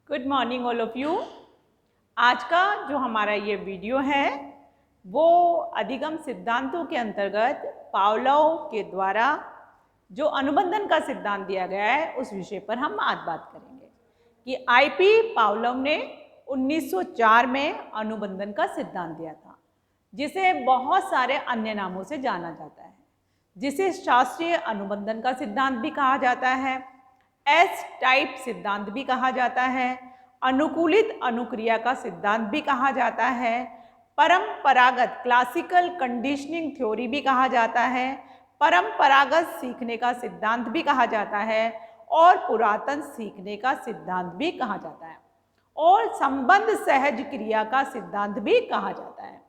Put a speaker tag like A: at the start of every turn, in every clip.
A: Good morning all of you. आज का जो हमारा ये वीडियो है वो अधिगम सिद्धांतों के अंतर्गत पावलोव के द्वारा जो अनुबंधन का सिद्धांत दिया गया है उस विषय पर हम आज बात करेंगे कि आईपी पावलोव ने 1904 में अनुबंधन का सिद्धांत दिया था, जिसे बहुत सारे अन्य नामों से जाना जाता है, जिसे शास्त्रीय अनुबंधन का सिद्धांत भी कहा जाता है, एस टाइप सिद्धांत भी कहा जाता है, अनुकूलित अनुक्रिया का सिद्धांत भी कहा जाता है, परंपरागत क्लासिकल कंडीशनिंग थ्योरी भी कहा जाता है, परंपरागत सीखने का सिद्धांत भी कहा जाता है और पुरातन सीखने का सिद्धांत भी कहा जाता है और संबंध सहज क्रिया का सिद्धांत भी कहा जाता है।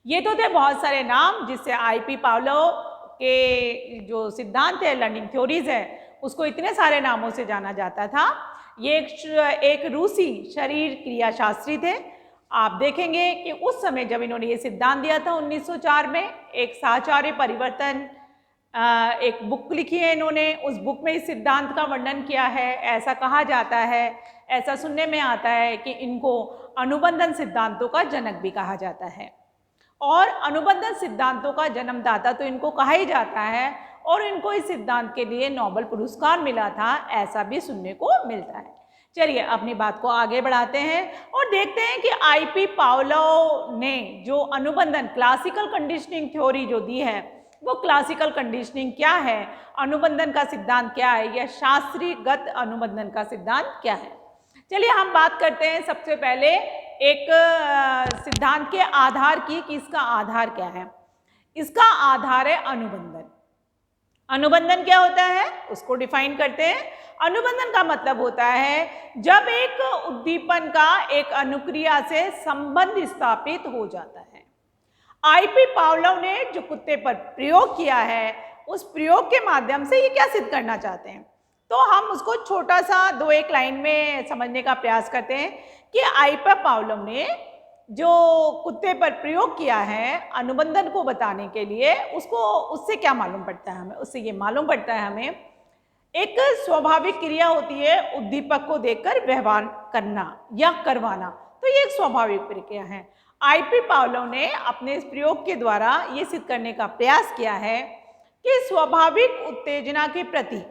A: ये तो थे बहुत सारे नाम जिससे आईपी पावलोव के जो सिद्धांत है, लर्निंग थ्योरीज है, उसको इतने सारे नामों से जाना जाता था। ये एक रूसी शरीर क्रिया शास्त्री थे। आप देखेंगे कि उस समय जब इन्होंने ये सिद्धांत दिया था 1904 में, एक साहचर्य परिवर्तन एक बुक लिखी है इन्होंने, उस बुक में इस सिद्धांत का वर्णन किया है। ऐसा कहा जाता है, ऐसा सुनने में आता है कि इनको अनुबंधन सिद्धांतों का जनक भी कहा जाता है और अनुबंधन सिद्धांतों का जन्मदाता तो इनको कहा ही जाता है और इनको इस सिद्धांत के लिए नोबेल पुरस्कार मिला था, ऐसा भी सुनने को मिलता है। चलिए अपनी बात को आगे बढ़ाते हैं और देखते हैं कि आईपी पावलोव ने जो अनुबंधन क्लासिकल कंडीशनिंग थ्योरी जो दी है वो क्लासिकल कंडीशनिंग क्या है, अनुबंधन का सिद्धांत क्या है, या शास्त्रीयगत अनुबंधन का सिद्धांत क्या है। चलिए हम बात करते हैं सबसे पहले एक सिद्धांत के आधार की कि इसका आधार क्या है। इसका आधार है अनुबंधन। अनुबंधन क्या होता है उसको डिफाइन करते हैं। अनुबंधन का मतलब होता है जब एक उद्दीपन का एक अनुक्रिया से संबंध स्थापित हो जाता है। आईपी पावलोव ने जो कुत्ते पर प्रयोग किया है उस प्रयोग के माध्यम से ये क्या सिद्ध करना चाहते हैं, तो हम उसको छोटा सा 2-1 लाइन में समझने का प्रयास करते हैं कि आईपी पावलोव ने जो कुत्ते पर प्रयोग किया है अनुबंधन को बताने के लिए, उससे क्या मालूम पड़ता है हमें, उससे ये मालूम पड़ता है हमें एक स्वाभाविक क्रिया होती है उद्दीपक को देखकर व्यवहार करना या करवाना, तो ये एक स्वाभाविक प्रक्रिया है। आईपी पावलोव ने अपने इस प्रयोग के द्वारा ये सिद्ध करने का प्रयास किया है कि स्वाभाविक उत्तेजना के प्रति,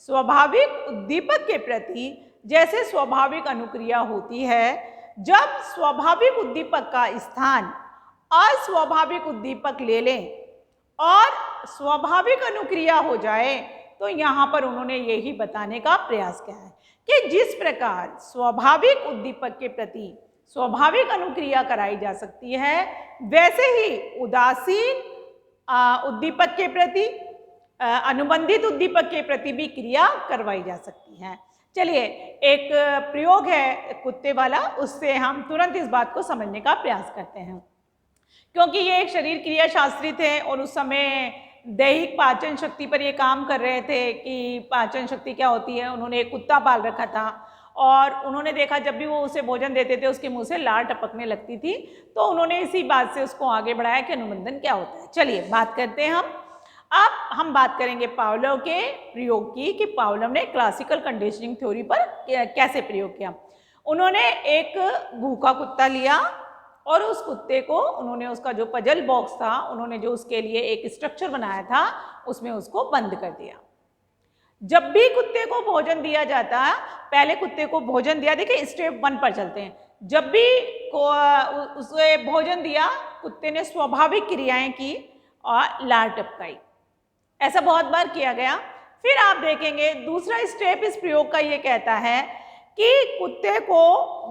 A: स्वाभाविक उद्दीपक के प्रति जैसे स्वाभाविक अनुक्रिया होती है, जब स्वाभाविक उद्दीपक का स्थान अस्वाभाविक उद्दीपक ले लें और स्वाभाविक अनुक्रिया हो जाए, तो यहाँ पर उन्होंने यही बताने का प्रयास किया है कि जिस प्रकार स्वाभाविक उद्दीपक के प्रति स्वाभाविक अनुक्रिया कराई जा सकती है, वैसे ही उदासीन उद्दीपक के प्रति, अनुबंधित उद्दीपक के प्रति भी क्रिया करवाई जा सकती है। चलिए एक प्रयोग है कुत्ते वाला, उससे हम तुरंत इस बात को समझने का प्रयास करते हैं, क्योंकि ये एक शरीर क्रिया शास्त्री थे और उस समय दैहिक पाचन शक्ति पर ये काम कर रहे थे कि पाचन शक्ति क्या होती है। उन्होंने एक कुत्ता पाल रखा था और उन्होंने देखा जब भी वो उसे भोजन देते थे उसके मुंह से लार टपकने लगती थी, तो उन्होंने इसी बात से उसको आगे बढ़ाया कि अनुबंधन क्या होता है। चलिए बात करते हैं अब हम बात करेंगे पावलोव के प्रयोग की कि पावलोव ने क्लासिकल कंडीशनिंग थ्योरी पर कैसे प्रयोग किया। उन्होंने एक भूखा कुत्ता लिया और उस कुत्ते को उन्होंने, उसका जो पजल बॉक्स था, उन्होंने जो उसके लिए एक स्ट्रक्चर बनाया था उसमें उसको बंद कर दिया। जब भी कुत्ते को भोजन दिया जाता, पहले कुत्ते को भोजन दिया, देखिए स्टेप 1 पर चलते हैं। जब भी उसे भोजन दिया, कुत्ते ने स्वाभाविक क्रियाएं की और लार टपकाई, ऐसा बहुत बार किया गया। फिर आप देखेंगे दूसरा स्टेप इस प्रयोग का ये कहता है कि कुत्ते को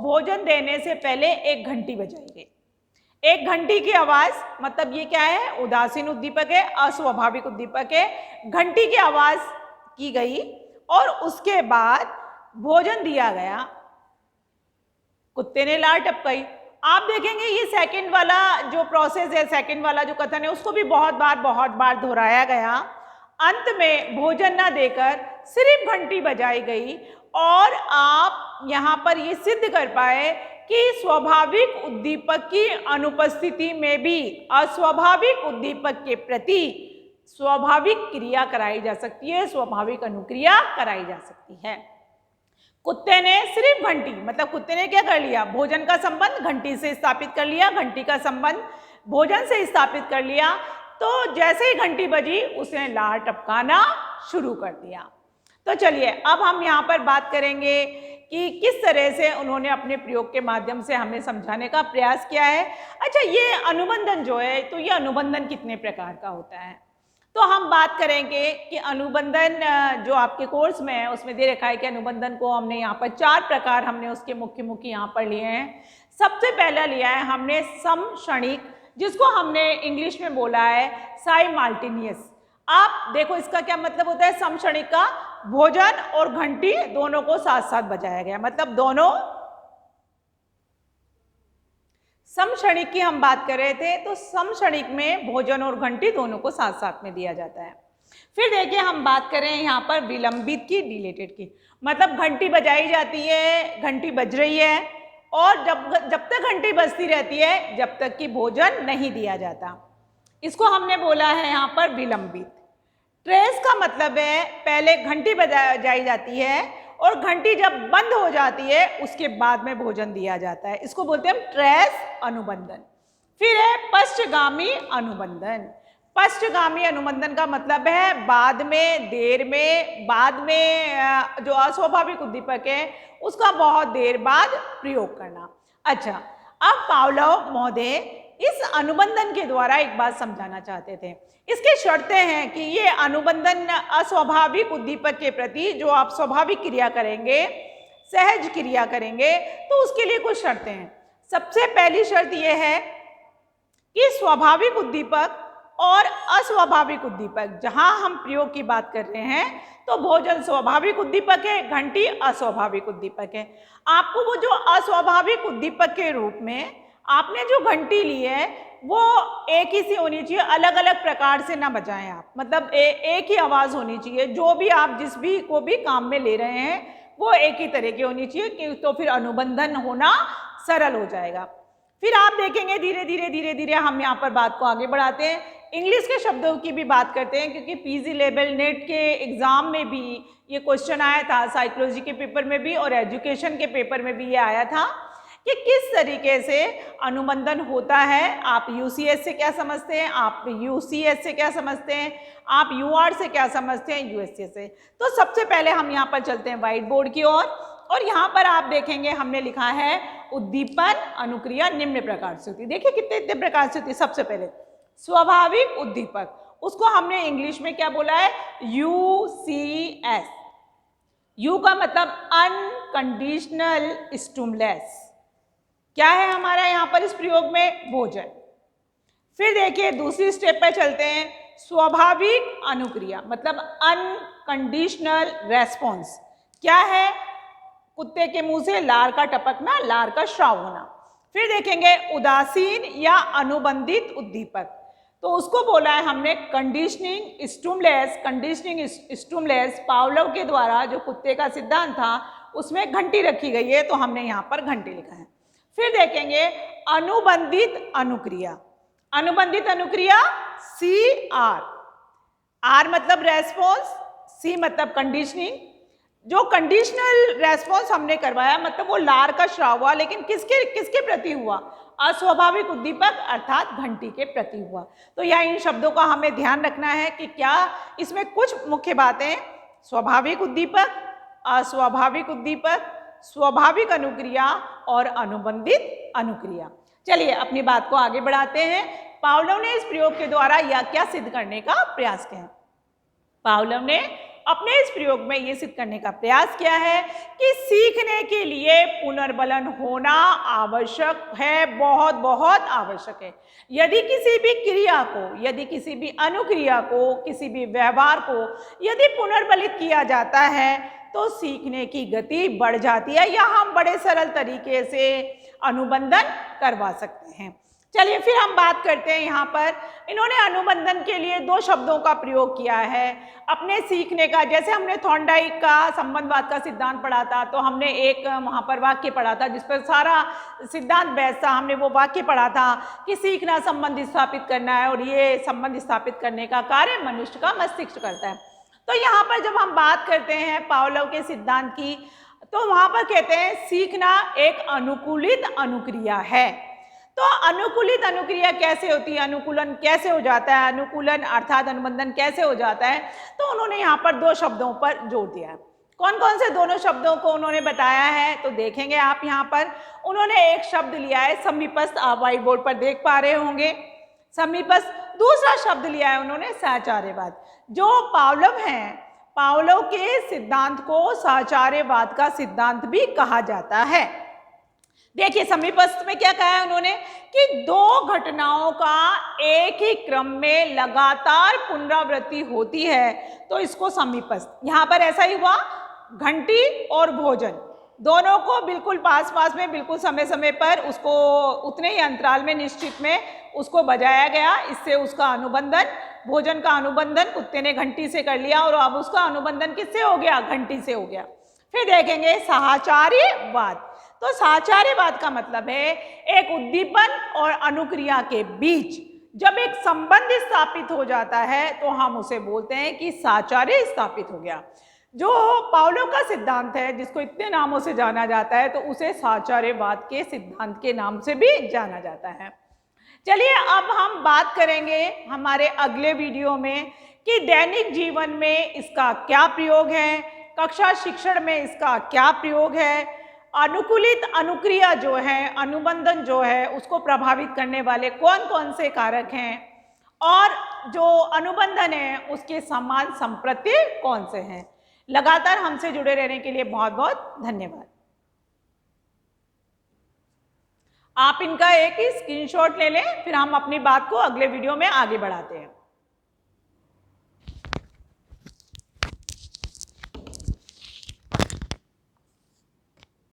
A: भोजन देने से पहले एक घंटी बजाई गई। एक घंटी की आवाज मतलब ये क्या है, उदासीन उद्दीपक है, अस्वाभाविक उद्दीपक है, घंटी की आवाज की गई और उसके बाद भोजन दिया गया, कुत्ते ने लार टपकाई। आप देखेंगे ये सेकंड वाला जो प्रोसेस है, सेकंड वाला जो कथन है, उसको भी बहुत बार दोहराया गया। अंत में भोजन ना देकर सिर्फ घंटी बजाई गई और आप यहाँ पर ये सिद्ध कर पाए कि स्वाभाविक उद्दीपक की अनुपस्थिति में भी अस्वाभाविक उद्दीपक के प्रति स्वाभाविक क्रिया कराई जा सकती है, स्वाभाविक अनुक्रिया कराई जा सकती है। कुत्ते ने सिर्फ घंटी, मतलब कुत्ते ने क्या कर लिया, भोजन का संबंध घंटी से स्थापित कर लिया, घंटी का संबंध भोजन से स्थापित कर लिया। तो जैसे ही घंटी बजी उसने लार टपकाना शुरू कर दिया। तो चलिए अब हम यहाँ पर बात करेंगे कि किस तरह से उन्होंने अपने प्रयोग के माध्यम से हमें समझाने का प्रयास किया है। अच्छा, ये अनुबंधन जो है, तो ये अनुबंधन कितने प्रकार का होता है, तो हम बात करेंगे कि अनुबंधन जो आपके कोर्स में है उसमें दे रखा है कि अनुबंधन को हमने यहाँ पर 4 प्रकार हमने उसके मुख्य यहाँ पर लिए हैं। सबसे पहला लिया है हमने समक्षणिक, जिसको हमने इंग्लिश में बोला है साइमल्टेनियस। आप देखो इसका क्या मतलब होता है, समक्षणिक का भोजन और घंटी दोनों को साथ साथ बजाया गया, मतलब दोनों समक्षणिक की हम बात कर रहे थे, तो समक्षणिक में भोजन और घंटी दोनों को साथ साथ में दिया जाता है। फिर देखिए हम बात करें यहाँ पर विलंबित की, डिलेटेड की, मतलब घंटी बजाई जाती है, घंटी बज रही है और जब तक घंटी बजती रहती है जब तक कि भोजन नहीं दिया जाता, इसको हमने बोला है यहाँ पर विलंबित। ट्रेस का मतलब है पहले घंटी बजाई जाती है और घंटी जब बंद हो जाती है उसके बाद में भोजन दिया जाता है, इसको बोलते हैं हम ट्रेस अनुबंधन। फिर है पश्चगामी अनुबंधन। पश्चगामी अनुबंधन का मतलब है बाद में, देर में, बाद में जो अस्वाभाविक उद्दीपक है उसका बहुत देर बाद प्रयोग करना। अच्छा, अब पावलोव महोदय इस अनुबंधन के द्वारा एक बात समझाना चाहते थे। इसकी शर्तें हैं कि ये अनुबंधन अस्वाभाविक उद्दीपक के प्रति जो आप स्वाभाविक क्रिया करेंगे, सहज क्रिया करेंगे, तो उसके लिए कुछ शर्तें हैं। सबसे पहली शर्त यह है कि स्वाभाविक उद्दीपक और अस्वाभाविक उद्दीपक, जहां हम प्रयोग की बात कर रहे हैं तो भोजन स्वाभाविक उद्दीपक है, घंटी अस्वाभाविक उद्दीपक है। आपको वो जो अस्वाभाविक उद्दीपक के रूप में आपने जो घंटी ली है वो एक ही सी होनी चाहिए, अलग अलग प्रकार से ना बजाएं आप, मतलब एक ही आवाज़ होनी चाहिए। जो भी आप जिस भी को भी काम में ले रहे हैं वो एक ही तरह की होनी चाहिए, कि तो फिर अनुबंधन होना सरल हो जाएगा। फिर आप देखेंगे धीरे धीरे हम यहाँ पर बात को आगे बढ़ाते हैं, इंग्लिश के शब्दों की भी बात करते हैं, क्योंकि पीजी लेवल नेट के एग्ज़ाम में भी ये क्वेश्चन आया था, साइकोलॉजी के पेपर में भी और एजुकेशन के पेपर में भी ये आया था कि किस तरीके से अनुबंधन होता है। आप यूसीएस से क्या समझते हैं, आप यूसीएस से क्या समझते हैं, आप यूआर से क्या समझते हैं, यूएसए से। तो सबसे पहले हम यहाँ पर चलते हैं व्हाइट बोर्ड की ओर, और यहाँ पर आप देखेंगे हमने लिखा है उद्दीपन अनुक्रिया निम्न प्रकार से होती है। देखिए कितने प्रकार से होती है। सबसे पहले स्वाभाविक उद्दीपक, उसको हमने इंग्लिश में क्या बोला है, यूसीएस। यू का मतलब अनकंडीशनल स्टिमुलस, क्या है हमारा यहाँ पर इस प्रयोग में, भोजन। फिर देखिए दूसरी स्टेप पे चलते हैं, स्वाभाविक अनुक्रिया मतलब अनकंडीशनल रेस्पॉन्स, क्या है, कुत्ते के मुंह से लार का टपकना, लार का स्राव होना। फिर देखेंगे उदासीन या अनुबंधित उद्दीपक, तो उसको बोला है हमने conditioning stimulus. Conditioning stimulus Pavlov के द्वारा जो कुत्ते का सिद्धांत था उसमें घंटी रखी गई है, तो हमने यहाँ पर घंटी लिखा है। फिर देखेंगे अनुबंधित अनुक्रिया। अनुबंधित अनुक्रिया सी आर, आर मतलब रेस्पॉन्स, सी मतलब कंडीशनिंग। जो कंडीशनल रेस्पॉन्स हमने करवाया मतलब वो लार का श्राव हुआ, लेकिन किसके प्रति हुआ, अस्वाभाविक उद्दीपक अर्थात घंटी के प्रति हुआ। तो यह इन शब्दों का हमें ध्यान रखना है कि क्या इसमें कुछ मुख्य बातें, स्वाभाविक उद्दीपक, अस्वाभाविक उद्दीपक, स्वाभाविक अनुक्रिया और अनुबंधित अनुक्रिया। चलिए अपनी बात को आगे बढ़ाते हैं। पावलोव ने इस प्रयोग के द्वारा यह क्या सिद्ध करने का प्रयास किया, पावलोव ने अपने इस प्रयोग में यह सिद्ध करने का प्रयास किया है कि सीखने के लिए पुनर्बलन होना आवश्यक है, बहुत बहुत आवश्यक है। यदि किसी भी क्रिया को, यदि किसी भी अनुक्रिया को, किसी भी व्यवहार को यदि पुनर्बलित किया जाता है तो सीखने की गति बढ़ जाती है, या हम बड़े सरल तरीके से अनुबंधन करवा सकते हैं। चलिए फिर हम बात करते हैं, यहाँ पर इन्होंने अनुबंधन के लिए 2 शब्दों का प्रयोग किया है अपने सीखने का। जैसे हमने थॉर्नडाइक का संबंधवाद का सिद्धांत पढ़ा था, तो हमने एक वहाँ पर वाक्य पढ़ा था जिस पर सारा सिद्धांत बहस था। हमने वो वाक्य पढ़ा था कि सीखना संबंध स्थापित करना है, और ये संबंध स्थापित करने का कार्य मनुष्य का मस्तिष्क करता है। तो यहाँ पर जब हम बात करते हैं पावलोव के सिद्धांत की, तो वहां पर कहते हैं सीखना एक अनुकूलित अनुक्रिया है। तो अनुकूलित अनुक्रिया कैसे होती है, अनुकूलन कैसे हो जाता है, अनुकूलन अर्थात अनुबंधन कैसे हो जाता है, तो उन्होंने यहाँ पर दो शब्दों पर जोर दिया है। कौन कौन से दोनों शब्दों को उन्होंने बताया है, तो देखेंगे आप यहाँ पर उन्होंने एक शब्द लिया है समीपस्थ, आप व्हाइट बोर्ड पर देख पा रहे होंगे समीपस्थ। दूसरा शब्द लिया है उन्होंने साहचर्यवाद। जो पावलोव हैं, पावलोव के सिद्धांत को साहचर्यवाद का सिद्धांत भी कहा जाता है। देखिए समीपस्थ में क्या कहा है उन्होंने कि दो घटनाओं का एक ही क्रम में लगातार पुनरावृत्ति होती है तो इसको समीपस्थ। यहाँ पर ऐसा ही हुआ, घंटी और भोजन दोनों को बिल्कुल पास पास में, बिल्कुल समय समय पर उसको उतने ही अंतराल में निश्चित में उसको बजाया गया। इससे उसका अनुबंधन, भोजन का अनुबंधन कुत्ते ने घंटी से कर लिया और अब उसका अनुबंधन किससे हो गया, घंटी से हो गया। फिर देखेंगे साहचर्यवाद। तो साहचर्यवाद का मतलब है एक उद्दीपन और अनुक्रिया के बीच जब एक संबंध स्थापित हो जाता है तो हम उसे बोलते हैं कि साहचर्य स्थापित हो गया। जो पावलोव का सिद्धांत है जिसको इतने नामों से जाना जाता है तो उसे साहचर्यवाद के सिद्धांत के नाम से भी जाना जाता है। चलिए अब हम बात करेंगे हमारे अगले वीडियो में कि दैनिक जीवन में इसका क्या प्रयोग है, कक्षा शिक्षण में इसका क्या प्रयोग है, अनुकूलित अनुक्रिया जो है, अनुबंधन जो है, उसको प्रभावित करने वाले कौन कौन से कारक हैं और जो अनुबंधन है उसके समान संप्रत्यय कौन से हैं। लगातार हमसे जुड़े रहने के लिए बहुत बहुत धन्यवाद। आप इनका एक ही स्क्रीनशॉट ले लें, फिर हम अपनी बात को अगले वीडियो में आगे बढ़ाते हैं।